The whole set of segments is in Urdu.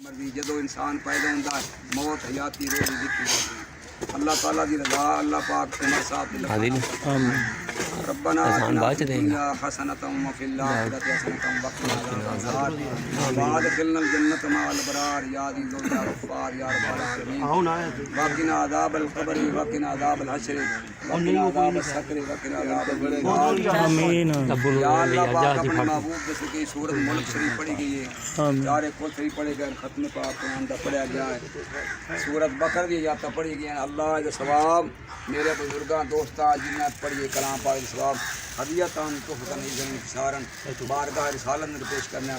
مرضی جدو انسان پیدا ہوتا ہے موت حیاتی روزی ذکر ہوتی ہے اللہ تعالیٰ دی رضا اللہ پاک عمر صاحب دی ربنا آتنا فی الدنیا حسنۃ وفی الآخرۃ حسنۃ وقنا عذاب النار وادخلنا الجنۃ مع الابرار یا عزیز یا غفار یا رب العالمین وقنا عذاب القبر وقنا عذاب الحشر وقنا عذاب السقر وقنا عذاب النار آمین یا اللہ پاک اپنے محبوب جیسے کہ سورۃ ملک شریف پڑھی گئی ہے چارے کل شریف پڑھے گئے ختم پاک قرآن دا پڑھا گیا ہے سورۃ بقرہ دی آیات پڑھی گئی ہیں اللہ کا ثواب میرے بزرگاں دوستاں جنہیں پڑھیے کلام پاک ثواب ہدیتاً تحفتاً عزن انتصاراً بارگاہ رسالت میں پیش کرنے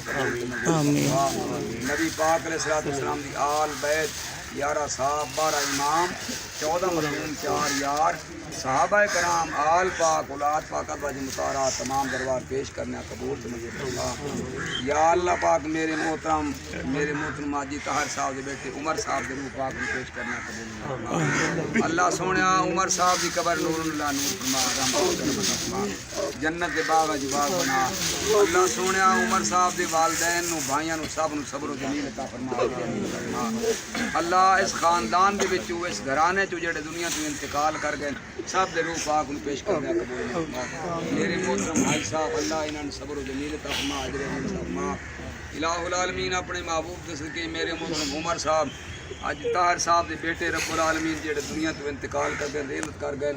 نبی پاک علیہ السلام دی آل بیت 11 صاحب 12 امام 14 مرحوم 4 یار صحابہ کرام آل پاک اولاد پاک ازواج مطہرات تمام دربار پیش کرنے قبول سمجھے اللہ یا اللہ پاک میرے محترم ماجی طاہر صاحب دے بیٹے عمر صاحب دے روح پاک میں پیش کرنا قبول اللہ سونیا عمر صاحب دی قبر نور اللہ نور فرما رحمت جنت دے باغ باغ بنا اللہ سونیا عمر صاحب دے والدین نو بھائیاں نو سب نو صبر و جمیل عطا فرما اللہ اس خاندان دے وچ اس گھرانے چ جڑے دنیا تو انتقال کر گئے سب دے روح پاک نو پیش کرنا قبول میرے محترم بھائی صاحب اللہ انہاں نو صبر و جمیل عطا فرما اجر فرما الہ العالمین اپنے محبوب دے صدقے میرے محترم عمر صاحب اج طاہر صاحب دے بیٹے رب العالمین جڑے دنیا تو انتقال کر گئے رحمت کر گئے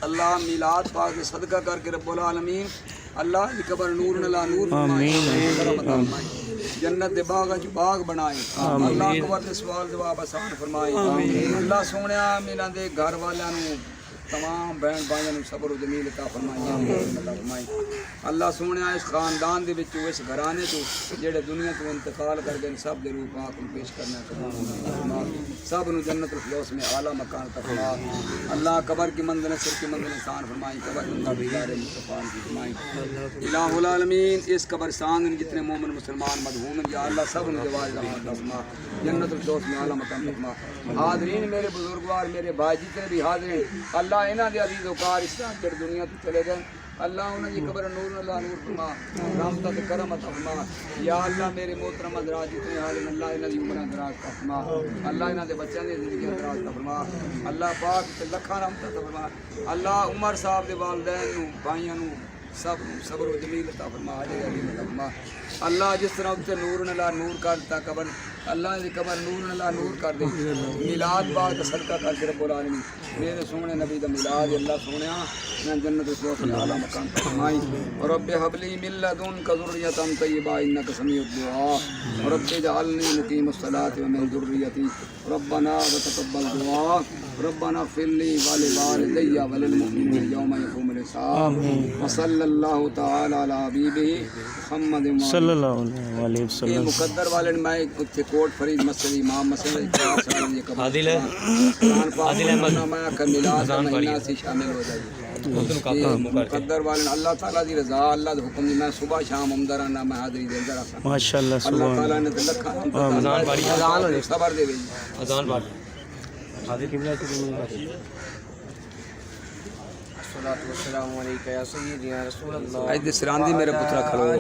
اللہ میلاد پاک دے صدقہ کر کے رب العالمین اللہ دی قبر نور نلا نور فرمائے جنت دے باغ وچ باغ بنائے اللہ قبر دے سوال جواب آسان فرمائے اللہ سونیا میرا دے گھر والیاں نو تمام بہن بھائیاں نو صبر و جمیل عطا فرمائے اللہ سونیا اس خاندان دے وچ اس گھرانے تو جڑے دنیا تو انتقال کر گئے سب دے روح پاک نو پیش کرنا سب نو جنت الفردوس میں اعلیٰ مکان عطا فرما اللہ قبر کی منزل سر کی منزل انسان فرمائی قبر اللہ بیدار مصطفیٰ کی فرمائی الہ العالمین اس قبرستان میں جتنے مومن مسلمان مدہوم ہیں یا اللہ سب نو جواز رحمت فرما جنت الفردوس میں اعلیٰ مکان فرما حاضرین میرے بزرگوار میرے بھائی جتنے بھی حاضر ہیں اللہ انہاں دے عزیز وقار اس طرح چڑھ دنیا تو چلے گئے اللہ انہاں دی قبر نور اللہ نور فرما رحمت و کرم عطا فرما یا اللہ میرے محترم حضرات جتنے حاضر ہیں اللہ انہاں دی عمر دراز عطا فرما اللہ انہاں دے بچیاں دی زندگی دراز عطا فرما اللہ پاک تے لکھاں رحمت عطا فرما اللہ عمر صاحب دے والدین نو بھائیاں نو سب صبر و جمیل عطا فرما اجر عظیم عطا فرما اللہ جس طرح تے نور نلا نور کر تا قبر اللہ دی قبر نور نلا نور کر دے میلاد باغ دا صدقہ کر کے رب العالمین میرے سونے نبی دا میلاد اللہ سونیا میں جنت الفردوس میں اعلیٰ مقام فرمائی رب هب لي من لدنك ذرية طيبة إنك سميع الدعاء رب اجعلني مقيم الصلاة ومن ذريتي ربنا وتقبل دعاء ربنا اغفر لي ولوالدي وللمؤمنين يوم يقوم الحساب وصلى الله تعالى على حبيبه محمد صلی اللہ علیہ وسلم یہ مقدر والے میں اتنے کوٹ فرید مسجد امام مسجد عادل احمد میں میلاد کا مہینہ سے شامل ہو جائے مقدر والے اللہ تعالیٰ دی رضا اللہ دے حکم دی میں صبح شام عمدرانہ میں حاضری دیندا رہا ماشاءاللہ اللہ تعالیٰ نے لکھاں صبر دے وی اذان پڑھ حاضر قبلہ کی الصلاۃ والسلام علیک یا سیدی یا رسول اللہ اج سراندی میرے پترا کھڑو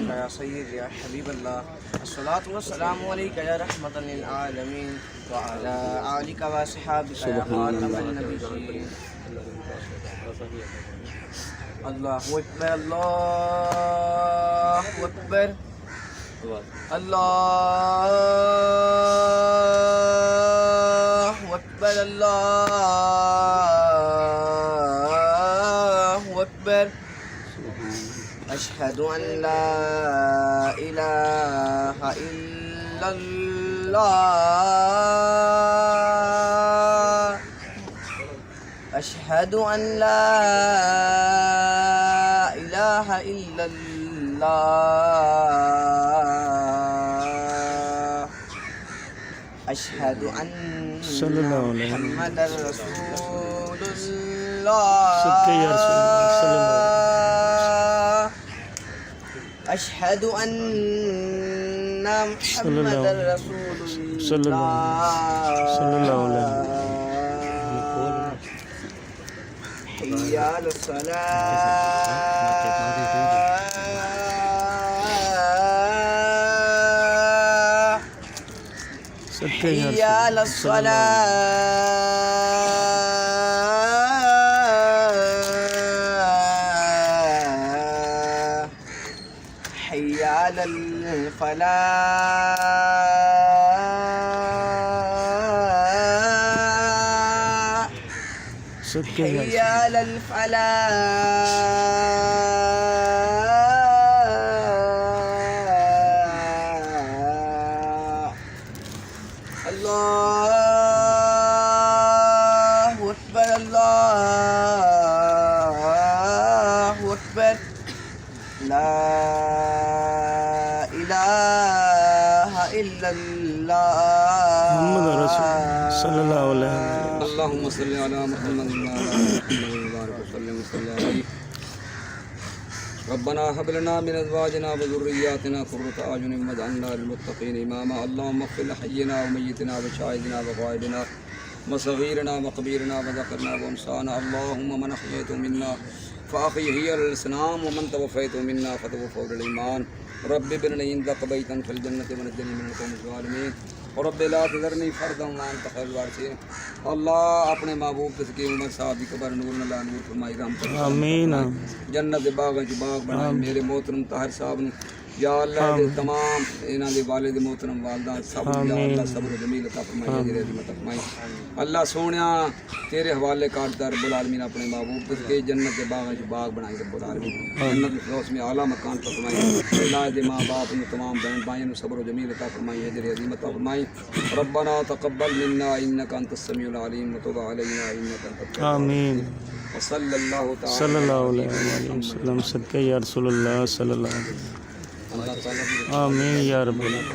یا سیدی یا حبیب اللہ الصلاۃ والسلام علیک یا رحمۃ للعالمین وعلی آلک و اصحابک یا خاتم النبیین اللہ اکبر اللہ اکبر اللہ اکبر اللہ اکبر اشہد ان لا الہ الا اللہ اشہد ان لا الہ الا اللہ اشہد ان محمد رسول اللہ اشہد ان محمد رسول اللہ حی علی الصلاة صدقے یا حي على الصلاة حي على الفلاح صدقے یا حي على الفلاح الله أكبر الله أكبر لا إله إلا الله محمد رسول صلی اللہ علیہ وسلم. اللهم صل على محمد وعلى آل محمد وبارك وسلم عليه. ربنا هب لنا من ازواجنا وذرياتنا قرة اعين واجعلنا للمتقين اماما. اللهم اغفر لحينا وميتنا وشاهدنا وغائبنا وصغيرنا وكبيرنا وذكرنا وانثانا. اللهم من احييته منا فاحيه على الاسلام ومن توفيته منا فتوفه على الايمان. رب ابن لي عندك بيتا في الجنة ونجني من القوم الظالمين. رب لا تذرني فردا وانت خير الوارثين. اللہ اپنے محبوب تذکیر عمر صاحب کی قبر نور اللہ نور فرمائی رحمت آمین. جنت باغ چ باغ بنائے. میرے محترم طاہر صاحب نے یا اللہ دے تمام انہاں دے والد محترم والدہ سب یا اللہ صبر و جمیل عطا فرمائے جی رحمت فرمائی. اللہ سونیا تیرے حوالے کر در رب العالمین اپنے محبوب تذکیر جنت دے باغ چ باغ بنائی رب العالمین. جنت الفردوس میں اعلیٰ مکان پر فرمائی. اللہ دے ماں باپ نے تمام بہن بھائیوں نے صبر و جمیل عطا فرمائی اجر عظیم عطا فرمائی. ربنا تقبل منا انك انت السميع العليم وتب علينا انك انت التواب. آمین. وصلی اللہ تعالی صلی اللہ علیہ وسلم. صدقے یا رسول اللہ صلی اللہ علیہ وسلم. اللہ تعالیٰ کی آمین یا رب العالمین.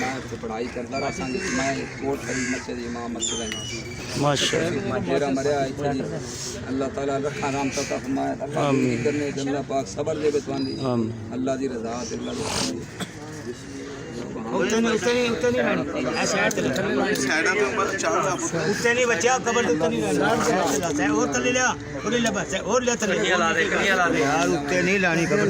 میں پڑھائی کرتا رہا سن. میں کوٹ خرید مسجد امام مسجد ہے ماشاء اللہ. میرا مریا ہے جی. اللہ تعالیٰ رکھا رام تتا فرمایا. اللہ پاک صبر دے بتوانی. آمین. اللہ دی رضا تے اللہ دی رحمت. نہیں بچیا قبر اور تلے لیا اور لے تلے یار اتنے نہیں لانی قبر